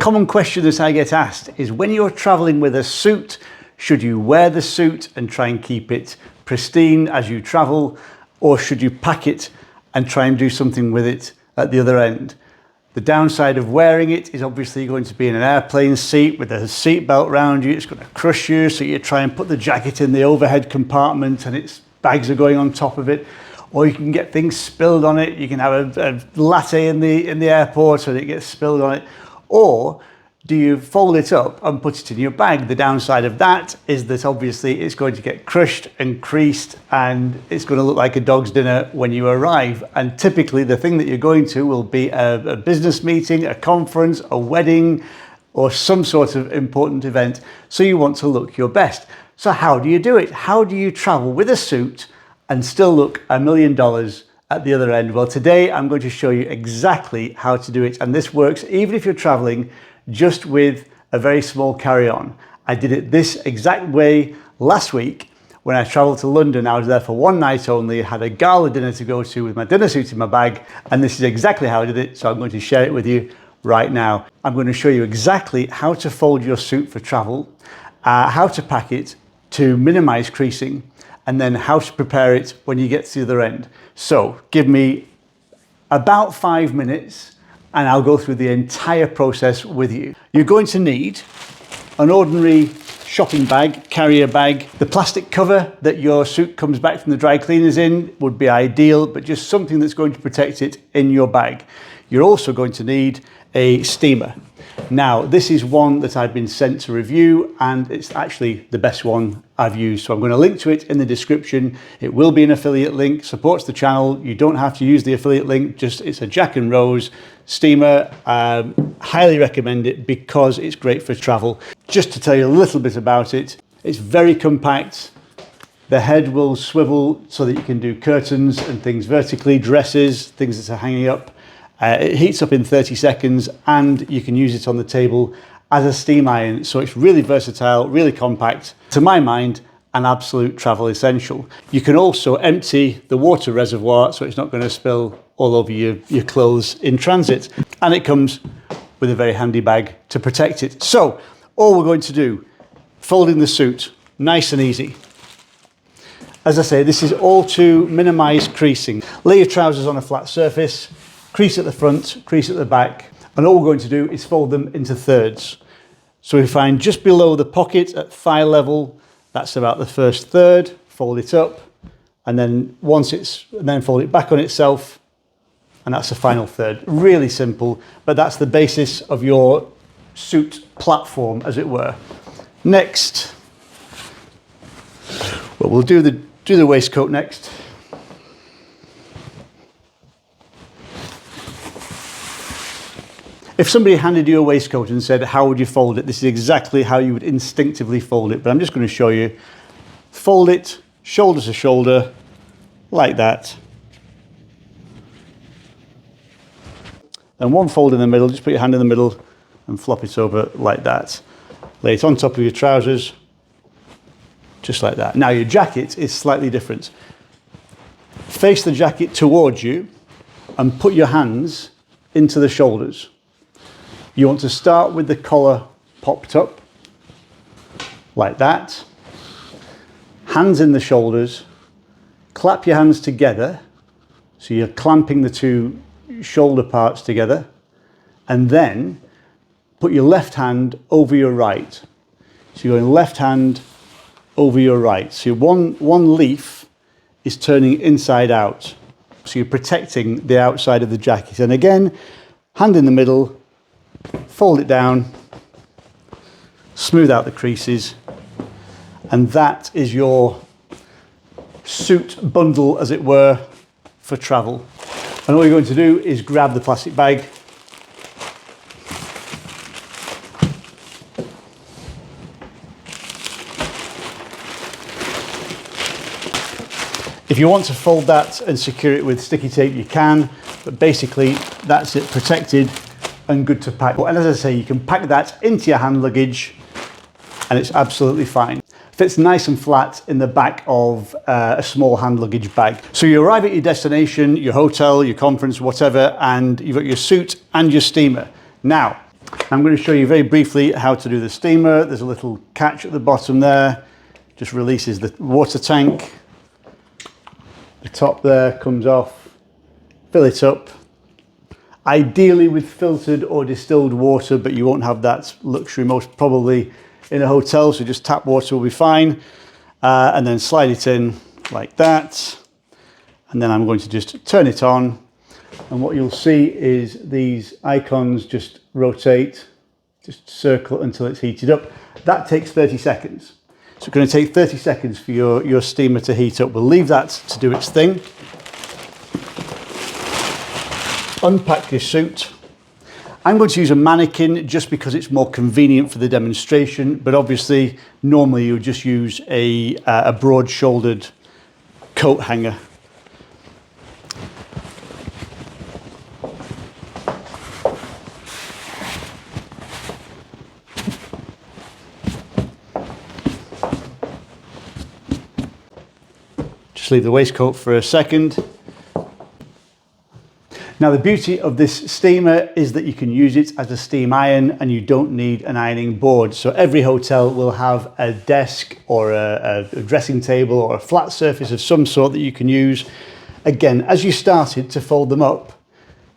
common question that I get asked is, when you're traveling with a suit, should you wear the suit and try and keep it pristine as you travel, or should you pack it and try and do something with it at the other end? The downside of wearing it is obviously you're going to be in an airplane seat with a seat belt around you. It's going to crush you, so you try and put the jacket in the overhead compartment and its bags are going on top of it. Or you can get things spilled on it. You can have a latte in the airport and it gets spilled on it. Or do you fold it up and put it in your bag? The downside of that is that obviously it's going to get crushed and creased and it's going to look like a dog's dinner when you arrive. And typically the thing that you're going to will be a business meeting, a conference, a wedding, or some sort of important event. So you want to look your best. So how do you do it? How do you travel with a suit and still look $1 million at the other end? Well, today I'm going to show you exactly how to do it. And this works even if you're traveling just with a very small carry-on. I did it this exact way last week when I traveled to London. I was there for one night only, had a gala dinner to go to with my dinner suit in my bag, and this is exactly how I did it, so I'm going to share it with you right now. I'm going to show you exactly how to fold your suit for travel, how to pack it to minimize creasing, and then how to prepare it when you get to the other end. So give me about 5 minutes and I'll go through the entire process with you. You're going to need an ordinary shopping bag, carrier bag. The plastic cover that your suit comes back from the dry cleaners in would be ideal, but just something that's going to protect it in your bag. You're also going to need a steamer. Now, this is one that I've been sent to review and it's actually the best one I've used. So I'm going to link to it in the description. It will be an affiliate link, supports the channel. You don't have to use the affiliate link, just it's a Jack and Rose steamer. Highly recommend it because it's great for travel. Just to tell you a little bit about it, it's very compact. The head will swivel so that you can do curtains and things vertically, dresses, things that are hanging up. It heats up in 30 seconds and you can use it on the table as a steam iron. So it's really versatile, really compact. To my mind, an absolute travel essential. You can also empty the water reservoir so it's not going to spill all over your clothes in transit. And it comes with a very handy bag to protect it. So all we're going to do, folding the suit, nice and easy. As I say, this is all to minimize creasing. Lay your trousers on a flat surface, crease at the front, crease at the back, and all we're going to do is fold them into thirds. So we find just below the pocket at thigh level, that's about the first third, fold it up, and then fold it back on itself, and that's the final third. Really simple, but that's the basis of your suit platform, as it were. Next, well, we'll do the waistcoat next. If somebody handed you a waistcoat and said, how would you fold it? This is exactly how you would instinctively fold it, but I'm just going to show you. Fold it shoulder to shoulder, like that. And one fold in the middle, just put your hand in the middle and flop it over like that. Lay it on top of your trousers, just like that. Now your jacket is slightly different. Face the jacket towards you and put your hands into the shoulders. You want to start with the collar popped up, like that. Hands in the shoulders, clap your hands together, so you're clamping the two shoulder parts together, and then put your left hand over your right. So you're going left hand over your right. So one leaf is turning inside out. So you're protecting the outside of the jacket. And again, hand in the middle, fold it down, smooth out the creases, and that is your suit bundle, as it were, for travel. And all you're going to do is grab the plastic bag, if you want to fold that and secure it with sticky tape, you can, but basically that's it, protected and good to pack. And as I say, you can pack that into your hand luggage and it's absolutely fine. Fits nice and flat in the back of a small hand luggage bag. So you arrive at your destination, your hotel, your conference, whatever, and you've got your suit and your steamer. Now, I'm going to show you very briefly how to do the steamer. There's a little catch at the bottom there, just releases the water tank. The top there comes off, fill it up. Ideally with filtered or distilled water, but you won't have that luxury most probably in a hotel, so just tap water will be fine. And then slide it in like that. And then I'm going to just turn it on. And what you'll see is these icons just rotate, just circle until it's heated up. That takes 30 seconds. So it's going to take 30 seconds for your steamer to heat up. We'll leave that to do its thing. Unpack your suit. I'm going to use a mannequin just because it's more convenient for the demonstration, but obviously normally you would just use a broad-shouldered coat hanger. Just leave the waistcoat for a second. Now the beauty of this steamer is that you can use it as a steam iron and you don't need an ironing board. So every hotel will have a desk or a dressing table or a flat surface of some sort that you can use. Again, as you started to fold them up,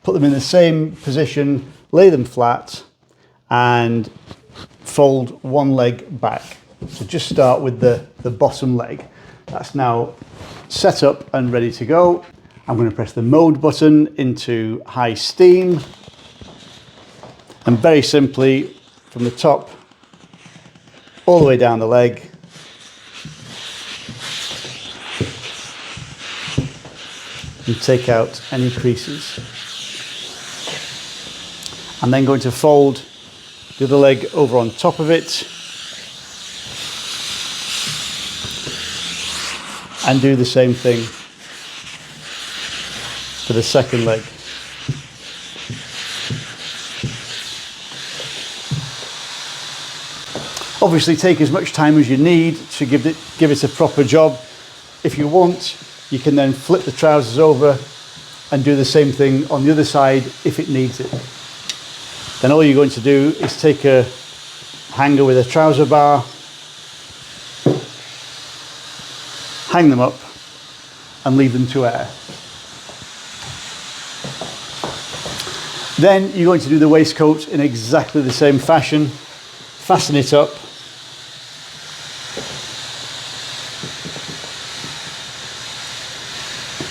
put them in the same position, lay them flat and fold one leg back. So just start with the bottom leg. That's now set up and ready to go. I'm going to press the mode button into high steam and very simply from the top all the way down the leg and take out any creases. I'm then going to fold the other leg over on top of it and do the same thing for the second leg. Obviously take as much time as you need to give it a proper job. If you want, you can then flip the trousers over and do the same thing on the other side if it needs it. Then all you're going to do is take a hanger with a trouser bar, hang them up and leave them to air. Then you're going to do the waistcoat in exactly the same fashion. Fasten it up.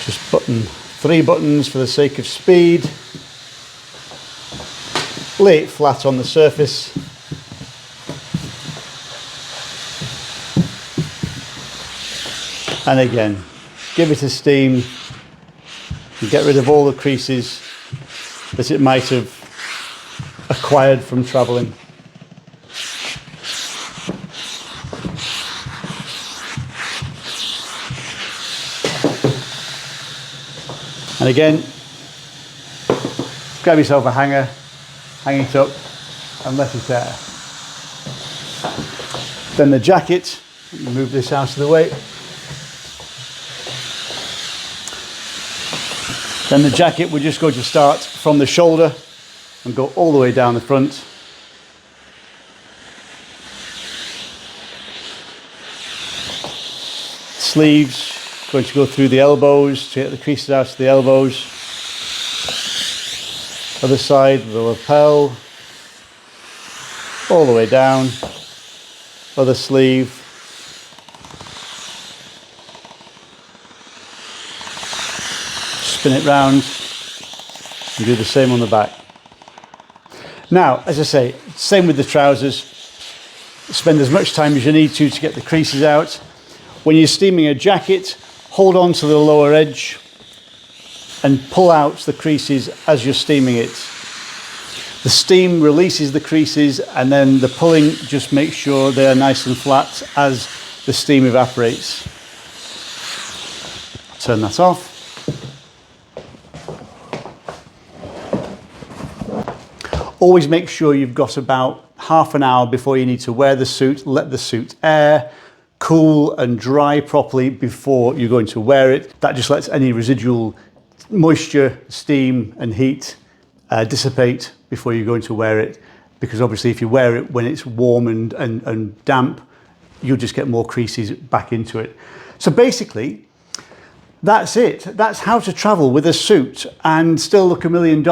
Just button 3 buttons for the sake of speed. Lay it flat on the surface. And again, give it a steam and get rid of all the creases that it might have acquired from travelling. And again, grab yourself a hanger, hang it up and let it air. Then the jacket, move this out of the way. Then the jacket, we're just going to start from the shoulder and go all the way down the front. Sleeves, going to go through the elbows to get the creases out of the elbows. Other side, the lapel, all the way down. Other sleeve. Spin it round and do the same on the back. Now, as I say, same with the trousers. Spend as much time as you need to get the creases out. When you're steaming a jacket, hold on to the lower edge and pull out the creases as you're steaming it. The steam releases the creases and then the pulling just makes sure they're nice and flat as the steam evaporates. Turn that off. Always make sure you've got about half an hour before you need to wear the suit. Let the suit air, cool and dry properly before you're going to wear it. That just lets any residual moisture, steam and heat dissipate before you're going to wear it. because obviously if you wear it when it's warm and damp, you'll just get more creases back into it. So basically, that's it. That's how to travel with a suit and still look $1 million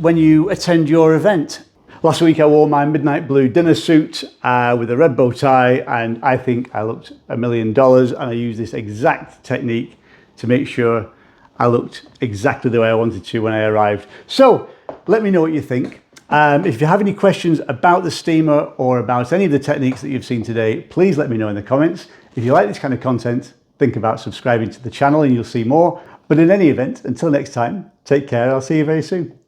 when you attend your event. Last week I wore my midnight blue dinner suit with a red bow tie, and I think I looked $1 million, and I used this exact technique to make sure I looked exactly the way I wanted to when I arrived. So let me know what you think. If you have any questions about the steamer or about any of the techniques that you've seen today, please let me know in the comments. If you like this kind of content, think about subscribing to the channel and you'll see more. But in any event, until next time, take care. I'll see you very soon.